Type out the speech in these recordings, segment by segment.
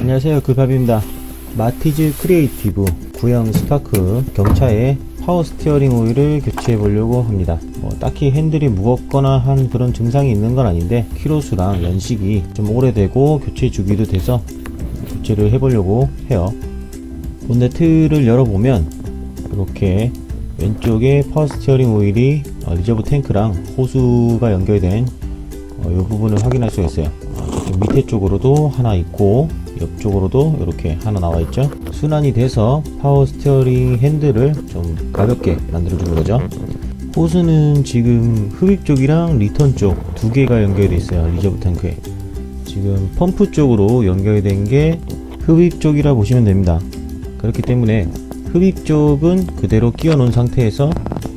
안녕하세요, 글팝입니다. 마티즈 크리에이티브 구형 스파크 경차의 파워 스티어링 오일을 교체해 보려고 합니다. 딱히 핸들이 무겁거나 한 그런 증상이 있는 건 아닌데 키로수랑 연식이 좀 오래되고 교체 주기도 돼서 교체를 해 보려고 해요. 본네트를 열어보면 이렇게 왼쪽에 파워 스티어링 오일이 리저브 탱크랑 호수가 연결된 이 부분을 확인할 수가 있어요. 밑에 쪽으로도 하나 있고 옆쪽으로도 이렇게 하나 나와 있죠. 순환이 돼서 파워 스티어링 핸들을 좀 가볍게 만들어 주는 거죠. 호스는 지금 흡입 쪽이랑 리턴 쪽 두 개가 연결되어 있어요. 리저브 탱크에 지금 펌프 쪽으로 연결된 게 흡입 쪽이라 보시면 됩니다. 그렇기 때문에 흡입 쪽은 그대로 끼워 놓은 상태에서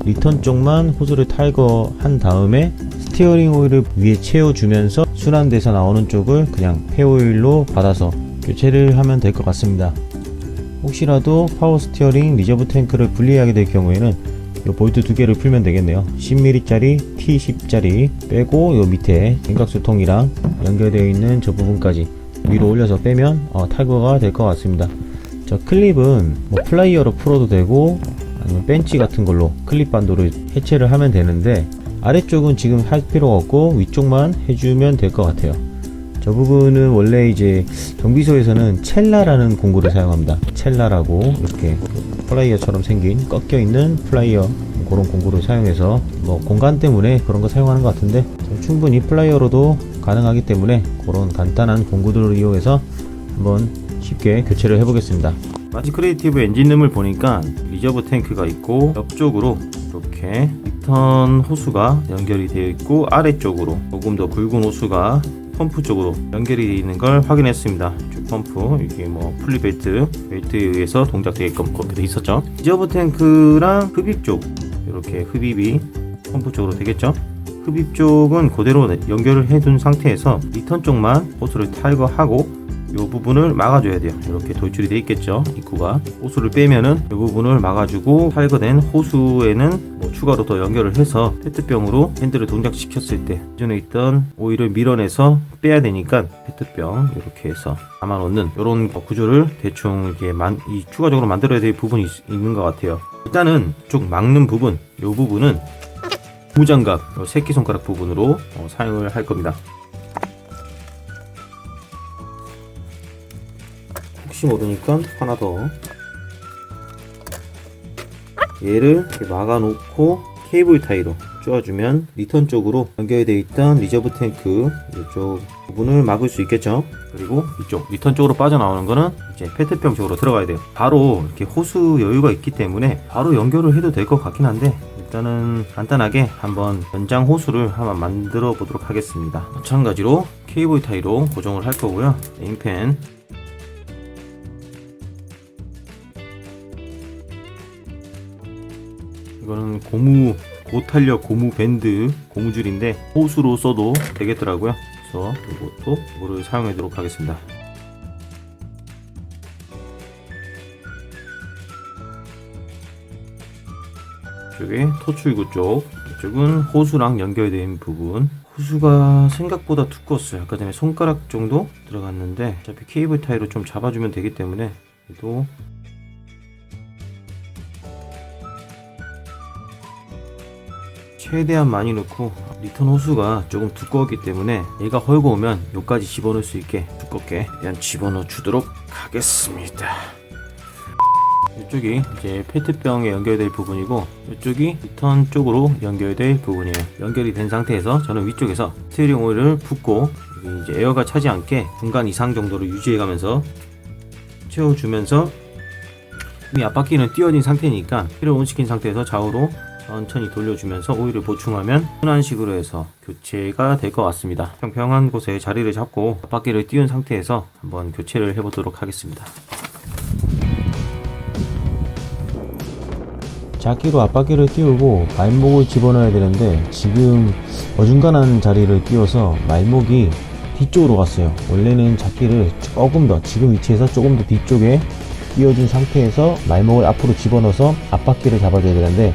리턴 쪽만 호스를 탈거한 다음에 스티어링 오일을 위에 채워주면서 순환돼서 나오는 쪽을 그냥 폐오일로 받아서 교체를 하면 될 것 같습니다. 혹시라도 파워 스티어링 리저브 탱크를 분리하게 될 경우에는 이 볼트 두 개를 풀면 되겠네요. 10mm 짜리 T10짜리 빼고 요 밑에 냉각수통이랑 연결되어 있는 저 부분까지 위로 올려서 빼면 탈거가 될 것 같습니다. 저 클립은 플라이어로 풀어도 되고 아니면 벤치 같은 걸로 클립 반도를 해체를 하면 되는데 아래쪽은 지금 할 필요가 없고 위쪽만 해주면 될 것 같아요. 저 부분은 원래 이제 정비소에서는 첼라라는 공구를 사용합니다. 첼라라고 이렇게 플라이어처럼 생긴 꺾여 있는 플라이어 그런 공구를 사용해서 공간 때문에 그런 거 사용하는 것 같은데 충분히 플라이어로도 가능하기 때문에 그런 간단한 공구들을 이용해서 한번 쉽게 교체를 해보겠습니다. 마티즈 크리에이티브 엔진룸을 보니까 리저브 탱크가 있고 옆쪽으로 이렇게 리턴 호수가 연결이 되어 있고 아래쪽으로 조금 더 굵은 호수가 펌프 쪽으로 연결이 되어 있는 걸 확인했습니다. 쭉 펌프 이게 풀리벨트에 의해서 동작되게끔 그렇게 되어 있었죠. 리저브 탱크랑 흡입 쪽 이렇게 흡입이 펌프 쪽으로 되겠죠. 흡입 쪽은 그대로 연결을 해둔 상태에서 리턴 쪽만 호수를 탈거하고 이 부분을 막아줘야 돼요. 이렇게 돌출이 되어 있겠죠. 입구가 호수를 빼면은 이 부분을 막아주고 탈거된 호수에는 추가로 더 연결을 해서 페트병으로 핸들을 동작시켰을 때 기존에 있던 오일을 밀어내서 빼야 되니까 페트병 이렇게 해서 담아놓는 이런 구조를 대충 이렇게 추가적으로 만들어야 될 부분이 있는 것 같아요. 일단은 쭉 막는 부분, 이 부분은 고무장갑 새끼손가락 부분으로 사용을 할 겁니다. 혹시 모르니까 하나 더 얘를 이렇게 막아 놓고 케이블 타이로 쪼아주면 리턴 쪽으로 연결되어 있던 리저브 탱크 이쪽 부분을 막을 수 있겠죠. 그리고 이쪽 리턴 쪽으로 빠져나오는 거는 이제 페트병 쪽으로 들어가야 돼요. 바로 이렇게 호수 여유가 있기 때문에 바로 연결을 해도 될 것 같긴 한데 일단은 간단하게 한번 연장 호수를 한번 만들어 보도록 하겠습니다. 마찬가지로 케이블 타이로 고정을 할 거고요. 네임펜 이거는 고탄력 고무 밴드 고무줄인데 호수로 써도 되겠더라고요. 그래서 이거를 사용하도록 하겠습니다. 이쪽에 토출구 쪽, 이쪽은 호수랑 연결된 부분. 호수가 생각보다 두꺼웠어요. 아까 전에 손가락 정도 들어갔는데 어차피 케이블 타이로 좀 잡아주면 되기 때문에 또 최대한 많이 넣고 리턴 호수가 조금 두꺼웠기 때문에 얘가 헐고 오면 여기까지 집어넣을 수 있게 두껍게 그냥 집어넣어 주도록 하겠습니다. 이쪽이 이제 페트병에 연결될 부분이고 이쪽이 리턴 쪽으로 연결될 부분이에요. 연결이 된 상태에서 저는 위쪽에서 스티어링 오일을 붓고 이제 에어가 차지 않게 중간 이상 정도로 유지해 가면서 채워주면서 이미 앞바퀴는 띄워진 상태니까 휠을 온시킨 상태에서 좌우로 천천히 돌려주면서 오일을 보충하면 순환식으로 해서 교체가 될 것 같습니다. 평평한 곳에 자리를 잡고 앞바퀴를 띄운 상태에서 한번 교체를 해보도록 하겠습니다. 자기로 앞바퀴를 띄우고 말목을 집어넣어야 되는데 지금 어중간한 자리를 띄워서 말목이 뒤쪽으로 갔어요. 원래는 자기를 조금 더 지금 위치에서 조금 더 뒤쪽에 띄워준 상태에서 말목을 앞으로 집어넣어서 앞바퀴를 잡아줘야 되는데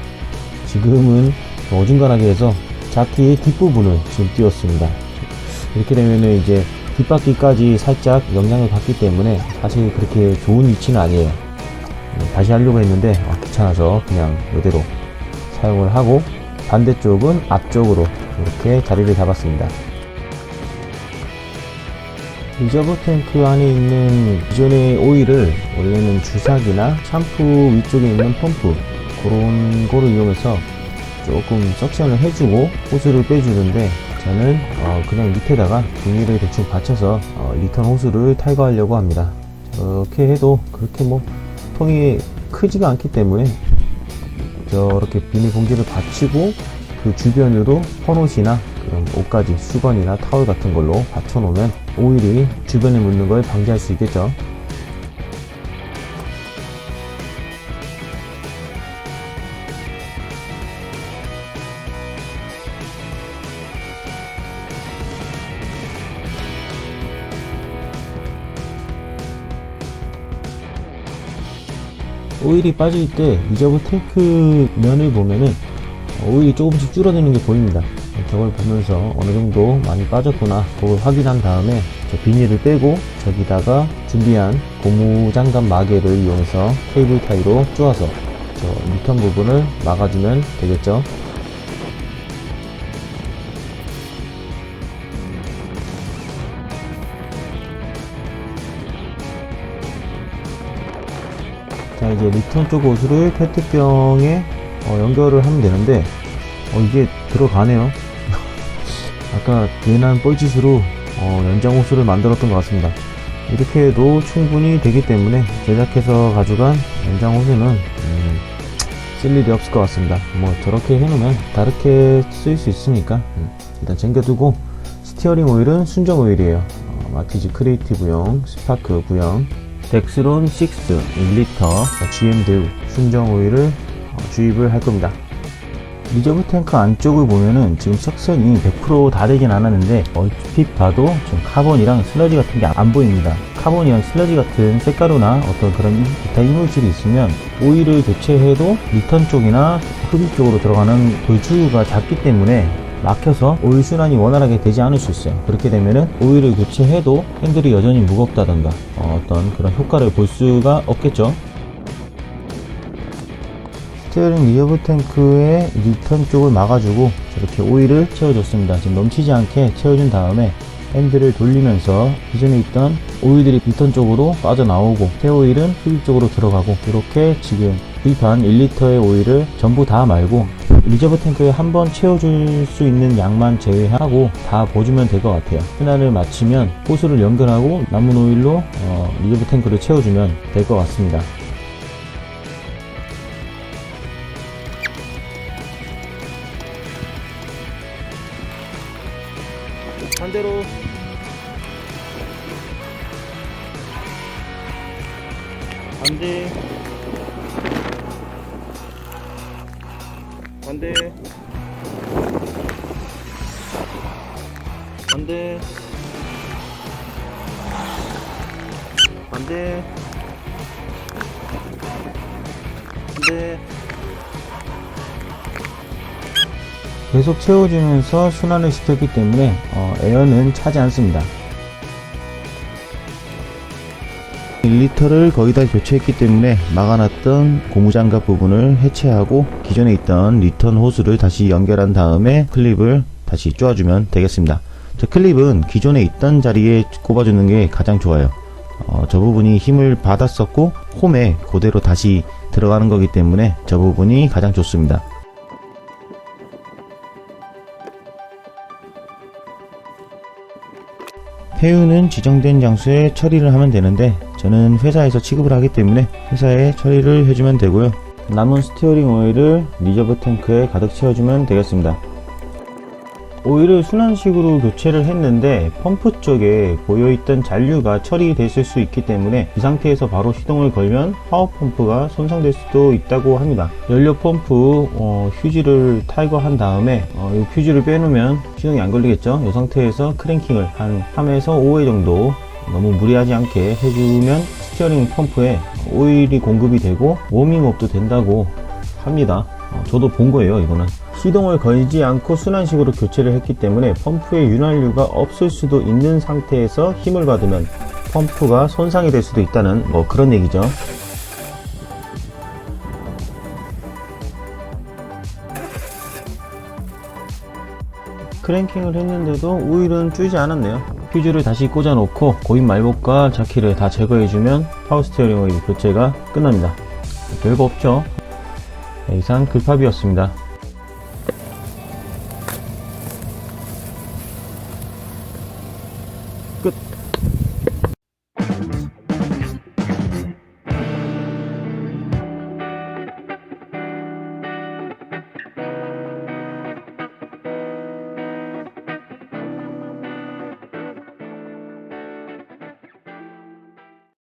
지금은 어중간하게 해서 자키의 뒷부분을 지금 띄웠습니다. 이렇게 되면은 이제 뒷바퀴까지 살짝 영향을 받기 때문에 사실 그렇게 좋은 위치는 아니에요. 다시 하려고 했는데 귀찮아서 그냥 이대로 사용을 하고, 반대쪽은 앞쪽으로 이렇게 자리를 잡았습니다. 리저브 탱크 안에 있는 기존의 오일을 원래는 주사기나 샴푸 위쪽에 있는 펌프, 그런 거를 이용해서 조금 석션을 해주고 호스를 빼주는데, 저는 그냥 밑에다가 비닐을 대충 받쳐서 리턴 호스를 탈거하려고 합니다. 저렇게 해도 그렇게 뭐 통이 크지가 않기 때문에 저렇게 비닐봉지를 받치고 그 주변으로 헌옷이나 그런 옷가지, 수건이나 타월 같은 걸로 받쳐놓으면 오일이 주변에 묻는 걸 방지할 수 있겠죠. 오일이 빠질 때 리저브 탱크 면을 보면은 오일이 조금씩 줄어드는 게 보입니다. 저걸 보면서 어느 정도 많이 빠졌구나, 그걸 확인한 다음에 저 비닐을 빼고 저기다가 준비한 고무장갑 마개를 이용해서 케이블 타이로 쪼아서 저 리턴 부분을 막아주면 되겠죠. 자, 이제 리턴 쪽 호스를 페트병에 연결을 하면 되는데 이게 들어가네요. 아까 괜한 뻘짓으로 연장 호스를 만들었던 것 같습니다. 이렇게 해도 충분히 되기 때문에 제작해서 가져간 연장 호스는 쓸 일이 없을 것 같습니다. 뭐 저렇게 해놓으면 다르게 쓰일 수 있으니까 일단 챙겨두고, 스티어링 오일은 순정 오일이에요. 마티즈 크리에이티브용, 스파크 구형, 덱스론 6 1리터 GM대우 순정 오일을 주입을 할 겁니다. 리저브 탱크 안쪽을 보면은 지금 석션이 100% 다 되진 않았는데 얼핏 봐도 좀 카본이랑 슬러지 같은 게 안 보입니다. 카본이랑 슬러지 같은 색가루나 어떤 그런 기타 이물질이 있으면 오일을 교체해도 리턴 쪽이나 흡입 쪽으로 들어가는 돌출구가 작기 때문에 막혀서 오일 순환이 원활하게 되지 않을 수 있어요. 그렇게 되면은 오일을 교체해도 핸들이 여전히 무겁다던가 어떤 그런 효과를 볼 수가 없겠죠. 스티어링 리저브 탱크의 리턴 쪽을 막아주고 저렇게 오일을 채워줬습니다. 지금 넘치지 않게 채워준 다음에 핸들을 돌리면서 기존에 있던 오일들이 리턴 쪽으로 빠져나오고 새 오일은 흡입 쪽으로 들어가고, 이렇게 지금 구입한 1리터의 오일을 전부 다 말고 리저브 탱크에 한번 채워줄 수 있는 양만 제외하고 다 부어주면 될 것 같아요. 순환을 마치면 호스를 연결하고 남은 오일로 리저브 탱크를 채워주면 될 것 같습니다. 반대로 반대 반대 반대 반대 반대. 계속 채워주면서 순환을 시켰기 때문에 에어는 차지 않습니다. 1리터를 거의 다 교체했기 때문에 막아놨던 고무장갑 부분을 해체하고 기존에 있던 리턴 호스를 다시 연결한 다음에 클립을 다시 쪼아주면 되겠습니다. 저 클립은 기존에 있던 자리에 꼽아주는 게 가장 좋아요. 저 부분이 힘을 받았었고 홈에 그대로 다시 들어가는 거기 때문에 저 부분이 가장 좋습니다. 폐유는 지정된 장소에 처리를 하면 되는데 저는 회사에서 취급을 하기 때문에 회사에 처리를 해주면 되고요. 남은 스티어링 오일을 리저브 탱크에 가득 채워주면 되겠습니다. 오일을 순환식으로 교체를 했는데 펌프 쪽에 고여있던 잔류가 처리됐을 수 있기 때문에 이 상태에서 바로 시동을 걸면 파워 펌프가 손상될 수도 있다고 합니다. 연료 펌프 휴지를 탈거한 다음에 이 휴지를 빼놓으면 시동이 안 걸리겠죠. 이 상태에서 크랭킹을 한 3에서 5회 정도 너무 무리하지 않게 해주면 스티어링 펌프에 오일이 공급이 되고 워밍업도 된다고 합니다. 저도 본 거예요. 이거는 시동을 걸지 않고 순환식으로 교체를 했기 때문에 펌프에 윤활유가 없을 수도 있는 상태에서 힘을 받으면 펌프가 손상이 될 수도 있다는 그런 얘기죠. 크랭킹을 했는데도 오일은 줄지 않았네요. 퓨즈를 다시 꽂아 놓고 고인 말복과 자키를 다 제거해주면 파워 스티어링 오일 교체가 끝납니다. 별거 없죠. 이상 글팝이었습니다.